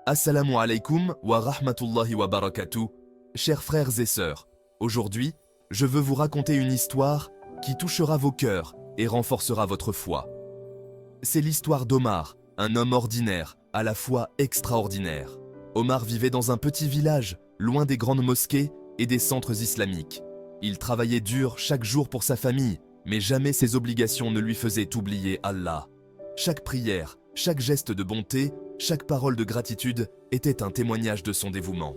Assalamu alaikum wa rahmatullahi wa barakatuh, chers frères et sœurs. Aujourd'hui, je veux vous raconter une histoire qui touchera vos cœurs et renforcera votre foi. C'est l'histoire d'Omar, un homme ordinaire, à la fois extraordinaire. Omar vivait dans un petit village, loin des grandes mosquées et des centres islamiques. Il travaillait dur chaque jour pour sa famille, mais jamais ses obligations ne lui faisaient oublier Allah. Chaque prière, chaque geste de bonté, chaque parole de gratitude était un témoignage de son dévouement.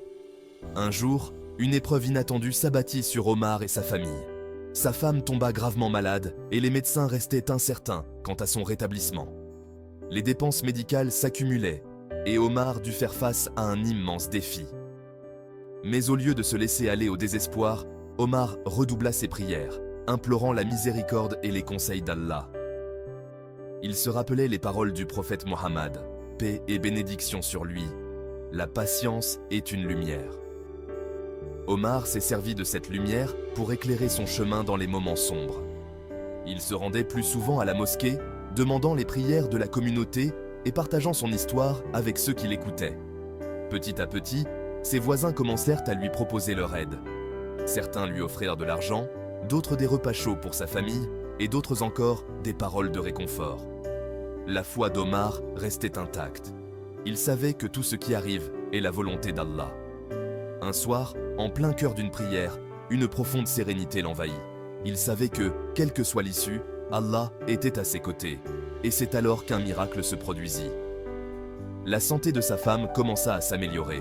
Un jour, une épreuve inattendue s'abattit sur Omar et sa famille. Sa femme tomba gravement malade et les médecins restaient incertains quant à son rétablissement. Les dépenses médicales s'accumulaient et Omar dut faire face à un immense défi. Mais au lieu de se laisser aller au désespoir, Omar redoubla ses prières, implorant la miséricorde et les conseils d'Allah. Il se rappelait les paroles du prophète Mohammed, paix et bénédiction sur lui. La patience est une lumière. Omar s'est servi de cette lumière pour éclairer son chemin dans les moments sombres. Il se rendait plus souvent à la mosquée, demandant les prières de la communauté et partageant son histoire avec ceux qui l'écoutaient. Petit à petit, ses voisins commencèrent à lui proposer leur aide. Certains lui offrirent de l'argent, d'autres des repas chauds pour sa famille et d'autres encore des paroles de réconfort. La foi d'Omar restait intacte. Il savait que tout ce qui arrive est la volonté d'Allah. Un soir, en plein cœur d'une prière, une profonde sérénité l'envahit. Il savait que, quelle que soit l'issue, Allah était à ses côtés. Et c'est alors qu'un miracle se produisit. La santé de sa femme commença à s'améliorer.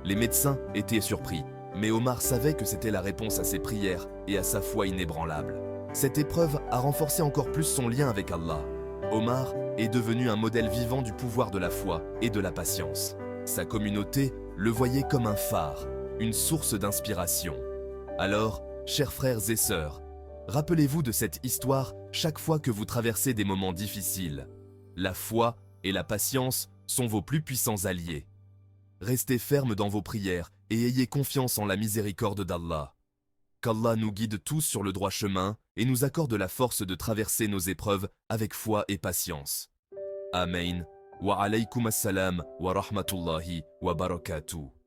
Les médecins étaient surpris, mais Omar savait que c'était la réponse à ses prières et à sa foi inébranlable. Cette épreuve a renforcé encore plus son lien avec Allah. Omar est devenu un modèle vivant du pouvoir de la foi et de la patience. Sa communauté le voyait comme un phare, une source d'inspiration. Alors, chers frères et sœurs, rappelez-vous de cette histoire chaque fois que vous traversez des moments difficiles. La foi et la patience sont vos plus puissants alliés. Restez fermes dans vos prières et ayez confiance en la miséricorde d'Allah. Qu'Allah nous guide tous sur le droit chemin et nous accorde la force de traverser nos épreuves avec foi et patience. Amen. Wa alaykum assalam wa rahmatullahi wa barakatuh.